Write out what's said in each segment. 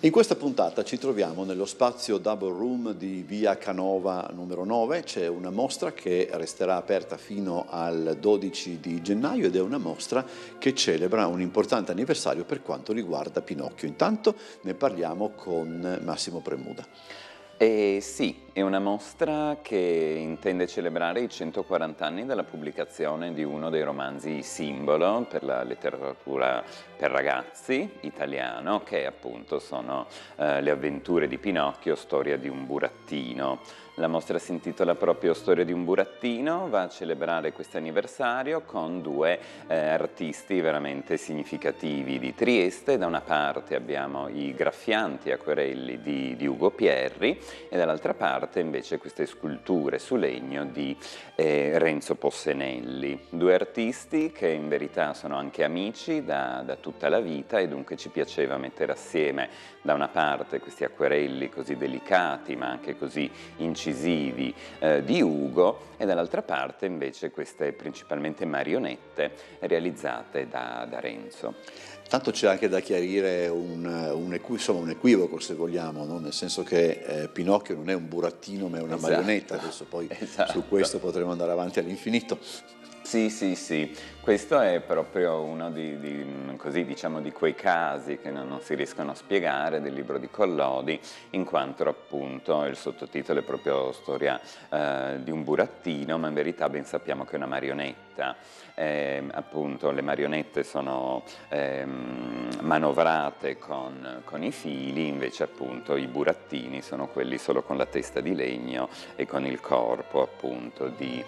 In questa puntata ci troviamo nello spazio Double Room di via Canova numero 9. C'è una mostra che resterà aperta fino al 12 di gennaio ed è una mostra che celebra un importante anniversario per quanto riguarda Pinocchio. Intanto ne parliamo con Massimo Premuda. Sì, è una mostra che intende celebrare i 140 anni dalla pubblicazione di uno dei romanzi simbolo per la letteratura per ragazzi italiano, che appunto sono Le avventure di Pinocchio, storia di un burattino. La mostra si intitola proprio Storia di un burattino, va a celebrare questo anniversario con due artisti veramente significativi di Trieste. Da una parte abbiamo i graffianti acquerelli di Ugo Pierri e dall'altra parte invece queste sculture su legno di Renzo Possenelli. Due artisti che in verità sono anche amici da tutta la vita e dunque ci piaceva mettere assieme da una parte questi acquerelli così delicati ma anche così incisivi di Ugo e dall'altra parte invece queste principalmente marionette realizzate da Renzo. Tanto c'è anche da chiarire un equivoco, se vogliamo, no? Nel senso che Pinocchio non è un burattino ma è una marionetta, adesso poi su questo potremo andare avanti all'infinito. Sì, questo è proprio uno così, diciamo, di quei casi che non si riescono a spiegare del libro di Collodi, in quanto appunto il sottotitolo è proprio storia di un burattino, ma in verità ben sappiamo che è una marionetta. Appunto le marionette sono manovrate con i fili, invece appunto i burattini sono quelli solo con la testa di legno e con il corpo appunto di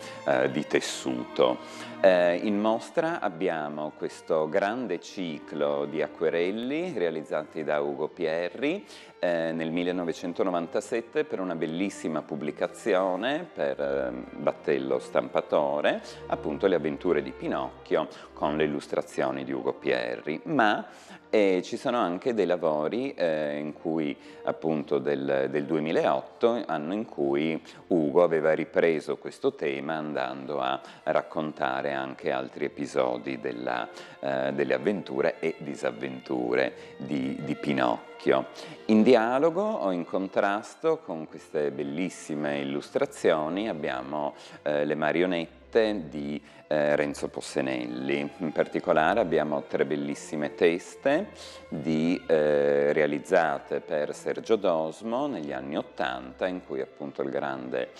tessuto. In mostra abbiamo questo grande ciclo di acquerelli realizzati da Ugo Pierri nel 1997 per una bellissima pubblicazione per Battello Stampatore, appunto Le avventure di Pinocchio con le illustrazioni di Ugo Pierri, ma ci sono anche dei lavori in cui appunto del 2008, anno in cui Ugo aveva ripreso questo tema andando a raccontare anche altri episodi delle avventure e disavventure di Pinocchio. In dialogo o in contrasto con queste bellissime illustrazioni abbiamo le marionette di Renzo Possenelli. In particolare abbiamo tre bellissime teste realizzate per Sergio Dosmo negli anni '80, in cui appunto il grande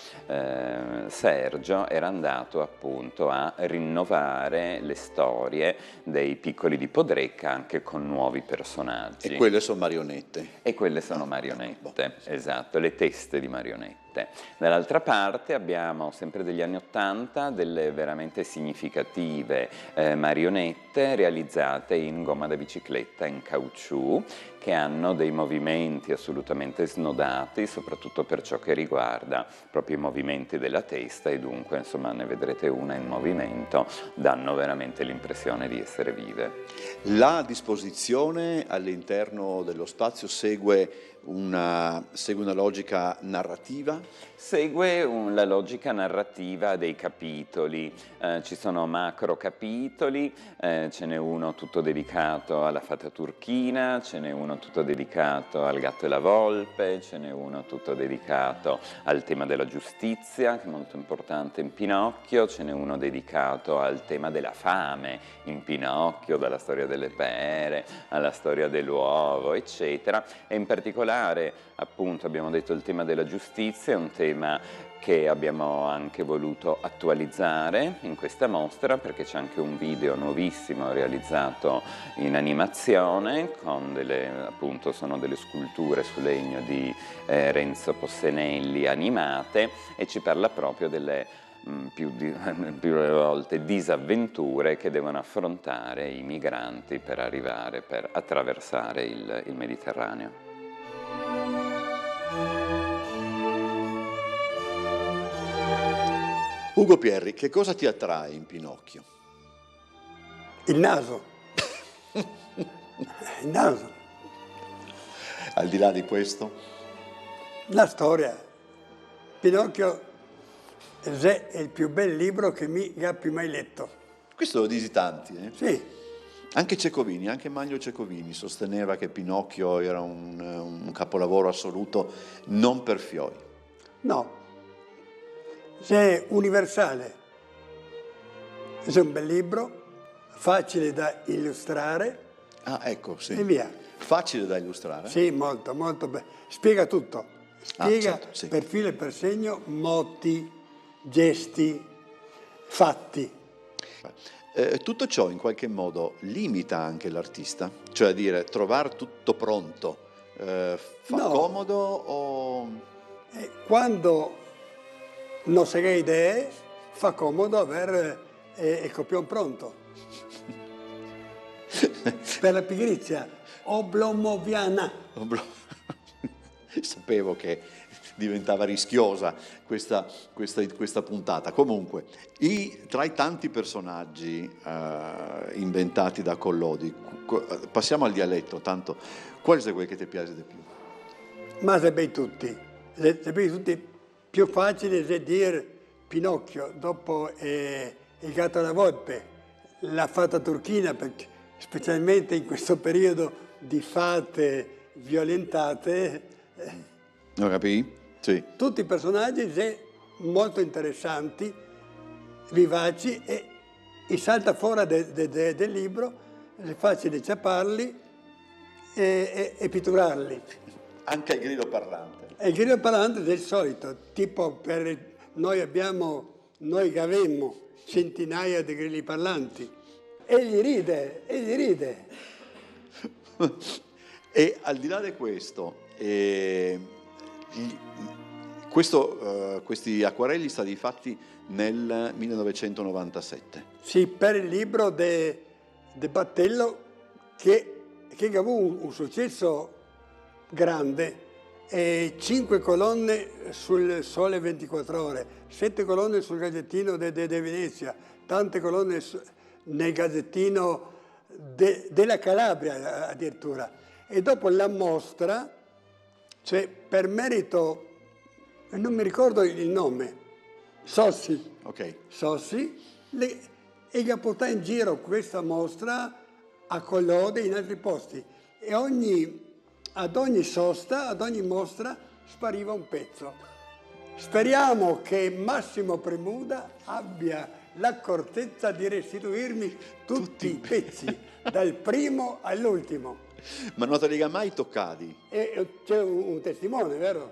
Sergio era andato appunto a rinnovare le storie dei Piccoli di Podrecca anche con nuovi personaggi. E quelle sono marionette. E quelle sono marionette, esatto, le teste di marionette. Dall'altra parte abbiamo, sempre degli anni '80, delle veramente significative marionette realizzate in gomma da bicicletta, in caucciù, che hanno dei movimenti assolutamente snodati, soprattutto per ciò che riguarda proprio i movimenti della testa, e dunque, insomma, ne vedrete una in movimento, danno veramente l'impressione di essere vive. La disposizione all'interno dello spazio segue una logica narrativa? Segue la logica narrativa dei capitoli, ci sono macro capitoli, ce n'è uno tutto dedicato alla fata turchina, ce n'è uno tutto dedicato al gatto e la volpe, ce n'è uno tutto dedicato al tema della giustizia, che è molto importante in Pinocchio, ce n'è uno dedicato al tema della fame in Pinocchio, dalla storia delle pere alla storia dell'uovo, eccetera, e in particolare appunto abbiamo detto il tema della giustizia è un tema che abbiamo anche voluto attualizzare in questa mostra, perché c'è anche un video nuovissimo realizzato in animazione con appunto sono delle sculture su legno di Renzo Possenelli animate, e ci parla proprio delle più volte disavventure che devono affrontare i migranti per attraversare il Mediterraneo. Ugo Pierri, che cosa ti attrae in Pinocchio? Il naso. Il naso. Al di là di questo? La storia. Pinocchio è il più bel libro che mi abbia mai letto. Questo lo disi tanti, eh? Sì. Anche Cecovini, anche Manlio Cecovini sosteneva che Pinocchio era un capolavoro assoluto, non per fioi. No. È universale. È un bel libro, facile da illustrare. Ah, ecco, sì. E via. Facile da illustrare? Sì, molto, molto bello. Spiega tutto. Spiega certo, sì. per filo e per segno moti, gesti, fatti. Tutto ciò in qualche modo limita anche l'artista? Cioè a dire, trovare tutto pronto fa No. comodo o... Quando non si ha idee, fa comodo avere il copione pronto. Per la pigrizia, oblomoviana. Sapevo che diventava rischiosa questa puntata. Comunque, tra i tanti personaggi inventati da Collodi, passiamo al dialetto, tanto, qual è quello che ti piace di più? Ma sapete tutti, più facile è dire Pinocchio, dopo il gatto alla volpe, la fata turchina, perché specialmente in questo periodo di fate violentate. Lo capì? Sì. Tutti i personaggi molto interessanti, vivaci e salta fuori del libro, è facile ciaparli e pitturarli. Anche il grido parlante. E il grido parlante del solito, tipo noi che avemmo centinaia di grilli parlanti. E gli ride. E al di là di questo, questi acquarelli sono stati fatti nel 1997. Sì, per il libro de Battello che ha avuto un successo grande. 5 colonne sul Sole 24 Ore, 7 colonne sul Gazzettino de Venezia, tante colonne nel Gazzettino della Calabria addirittura. E dopo la mostra, cioè per merito, non mi ricordo il nome, Sossi. Ok. Sossi, e gli ha portato in giro questa mostra a Collodi in altri posti. E ad ogni sosta, ad ogni mostra, spariva un pezzo. Speriamo che Massimo Premuda abbia l'accortezza di restituirmi tutti i pezzi, dal primo all'ultimo. Ma non te li ha mai toccati? E c'è un testimone, vero?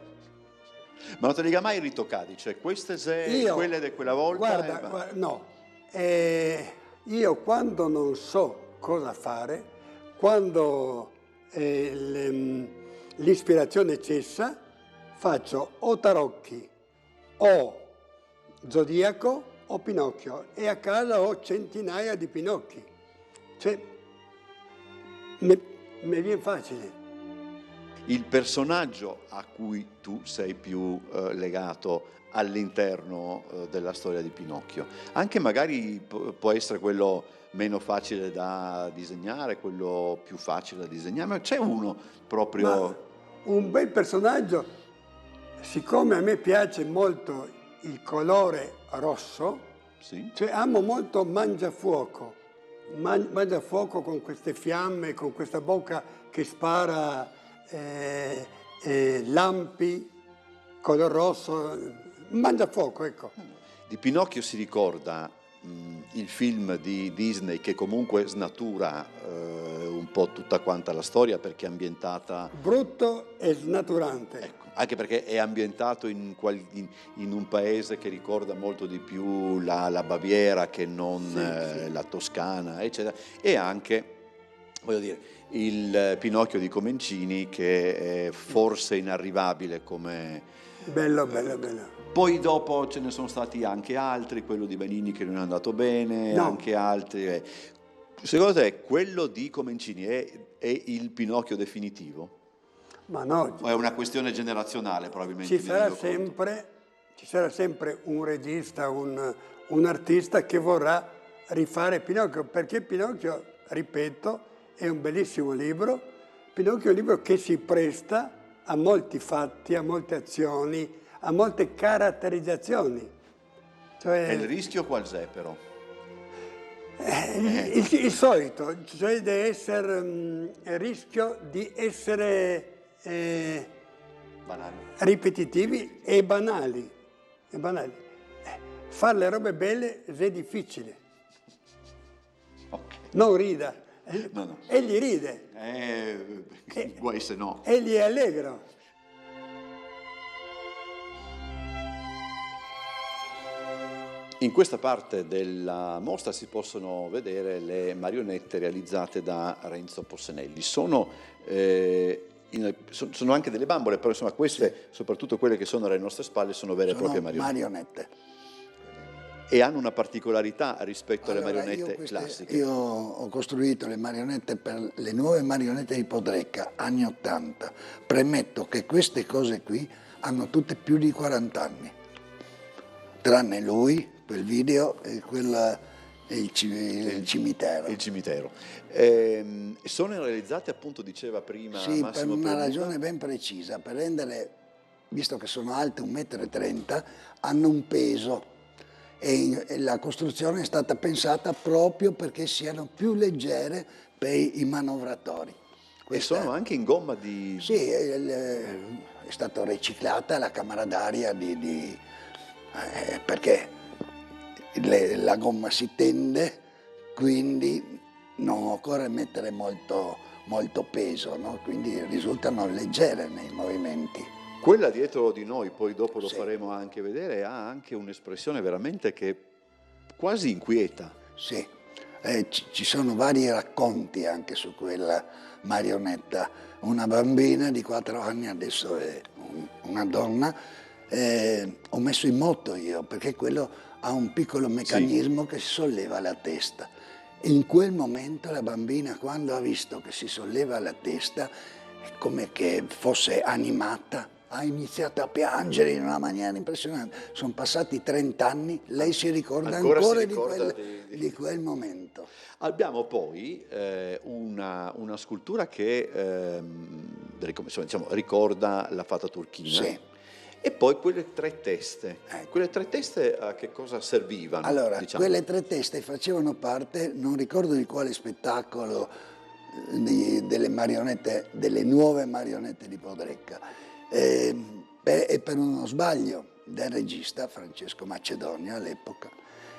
Ma non te li ha mai ritoccati? Cioè queste quelle di quella volta? Guarda, no. Io quando non so cosa fare, quando l'ispirazione cessa, faccio o tarocchi o Zodiaco o Pinocchio, e a casa ho centinaia di Pinocchi. Cioè, mi viene facile. Il personaggio a cui tu sei più legato all'interno della storia di Pinocchio, anche magari può essere quello meno facile da disegnare, quello più facile da disegnare, ma c'è uno proprio... Ma un bel personaggio, siccome a me piace molto il colore rosso, Sì? cioè amo molto Mangiafuoco. Mangiafuoco con queste fiamme, con questa bocca che spara lampi, color rosso, Mangiafuoco, ecco. Di Pinocchio si ricorda il film di Disney che comunque snatura un po' tutta quanta la storia perché è ambientata... Brutto e snaturante. Ecco, anche perché è ambientato in un paese che ricorda molto di più la Baviera che non Sì. la Toscana, eccetera. E anche, voglio dire, il Pinocchio di Comencini che è forse inarrivabile come... Bello, bello, bello. Poi dopo ce ne sono stati anche altri, quello di Benigni che non è andato bene, No. anche altri. Secondo te quello di Comencini è il Pinocchio definitivo? Ma no, O è una questione generazionale probabilmente? ci sarà sempre un regista, un artista che vorrà rifare Pinocchio, perché Pinocchio, ripeto, è un bellissimo libro. Pinocchio è un libro che si presta a molti fatti, a molte azioni, a molte caratterizzazioni. Cioè, E il rischio qual è però? il solito, cioè di essere, il rischio di essere Banale. ripetitivi e banali. Fare le robe belle è difficile. Ok. Non rida. No. Egli ride. Guai se no. Egli è allegro. In questa parte della mostra si possono vedere le marionette realizzate da Renzo Possenelli. Sono anche delle bambole, però insomma queste, soprattutto quelle che sono alle nostre spalle, sono vere e proprie marionette. E hanno una particolarità rispetto alle marionette classiche. Io ho costruito le marionette per le nuove marionette di Podrecca, anni 80. Premetto che queste cose qui hanno tutte più di 40 anni. Tranne lui, quel video e il cimitero. Il cimitero. Sono realizzate, appunto, diceva prima Sì, Massimo per una Premuga. ragione ben precisa, per rendere, visto che sono alte 1,30 m, hanno un peso e la costruzione è stata pensata proprio perché siano più leggere per i manovratori. E sono anche in gomma di... Sì, è stata riciclata la camera d'aria perché la gomma si tende, quindi non occorre mettere molto peso, no? Quindi risultano leggere nei movimenti. Quella dietro di noi, poi dopo lo Sì. faremo anche vedere, ha anche un'espressione veramente che quasi inquieta. Sì, ci sono vari racconti anche su quella marionetta. Una bambina di 4 anni, adesso è una donna, ho messo in moto io, perché quello ha un piccolo meccanismo che si solleva la testa. In quel momento la bambina, quando ha visto che si solleva la testa, è come che fosse animata, ha iniziato a piangere in una maniera impressionante. Sono passati 30 anni, lei si ricorda ancora di quel momento. Abbiamo poi una scultura che diciamo, ricorda la fata turchina. Sì. E poi quelle 3 teste. Quelle 3 teste a che cosa servivano? Allora, diciamo? quelle 3 teste facevano parte, non ricordo di quale spettacolo, delle marionette, delle nuove marionette di Podrecca. E per uno sbaglio del regista Francesco Macedonio all'epoca,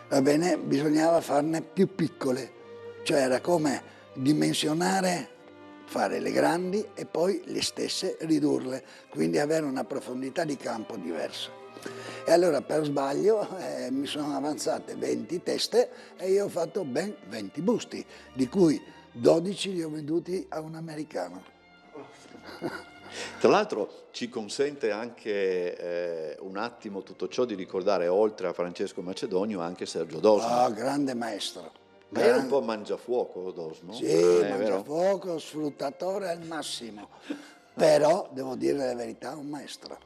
va bene, bisognava farne più piccole, cioè era come dimensionare, fare le grandi e poi le stesse ridurle, quindi avere una profondità di campo diversa. E allora per sbaglio mi sono avanzate 20 teste e io ho fatto ben 20 busti, di cui 12 li ho venduti a un americano. Tra l'altro ci consente anche un attimo tutto ciò di ricordare, oltre a Francesco Macedonio, anche Sergio Dosmo. Ah, grande maestro. Ma era un po' mangiafuoco Dosmo? Sì, vero? mangiafuoco, sfruttatore al massimo. Però, devo dire la verità, un maestro.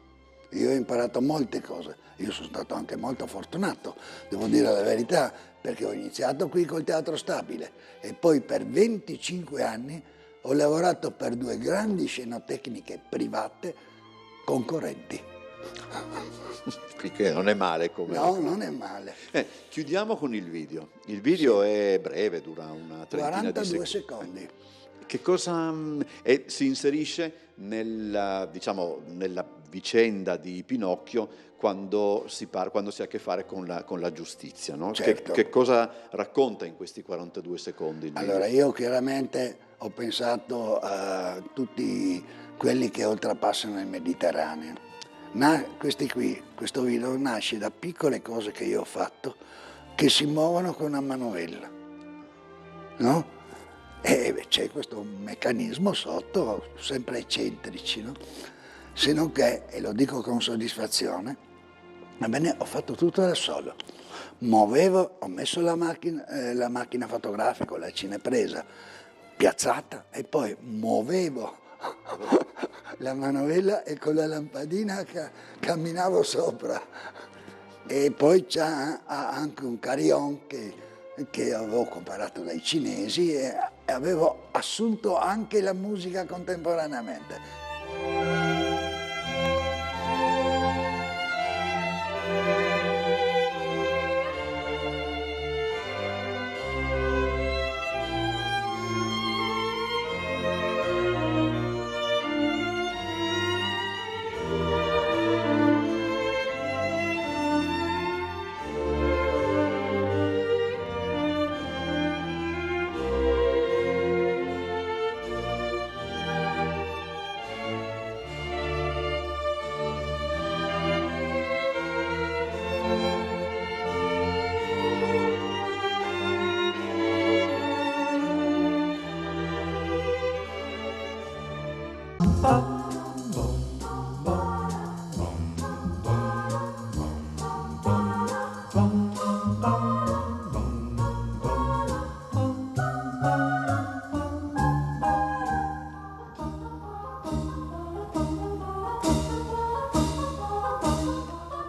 Io ho imparato molte cose. Io sono stato anche molto fortunato, devo dire la verità, perché ho iniziato qui col Teatro Stabile e poi per 25 anni ho lavorato per 2 grandi scenotecniche private concorrenti. Che non è male come... No, non è male. Chiudiamo con il video. Il video è breve, dura una trentina di 42 secondi. secondi. Che cosa si inserisce nella vicenda di Pinocchio quando si ha a che fare con la giustizia, no? Certo. Che cosa racconta in questi 42 secondi il video? Allora, io chiaramente ho pensato a tutti quelli che oltrepassano il Mediterraneo. Questo video nasce da piccole cose che io ho fatto che si muovono con una manovella, no? E c'è questo meccanismo sotto, sempre eccentrici, no? Se non che, e lo dico con soddisfazione, va bene, ho fatto tutto da solo. Muovevo, ho messo la macchina fotografica, la cinepresa, piazzata, e poi muovevo la manovella e con la lampadina camminavo sopra. E poi c'ha anche un carillon che che avevo comparato dai cinesi e avevo assunto anche la musica contemporaneamente.